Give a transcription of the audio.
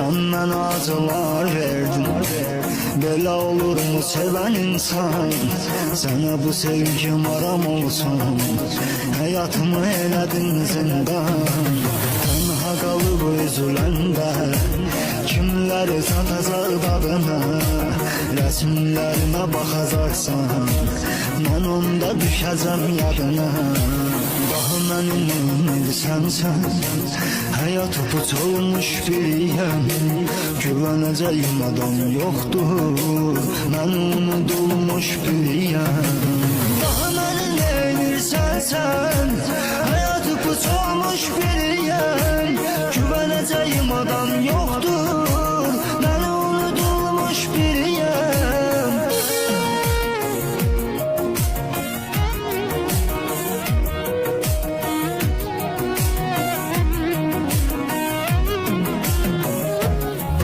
Senden acılar verdim. Böyle olur mu seven insan? Sana bu sevgim aram olsun. Hayatımı eyledin zindan. Tenha kalıp üzülende kimleri satacak dadına? Resimlerime bakacaksan ben onda düşeceğim yadına. Daha benim ümid sensen. Hayat upuç olmuş biriyem. Güveneceğim adam yoktur. Ben unutulmuş biriyem. Daha benim neydir sensen. Hayat upuç olmuş biriyem.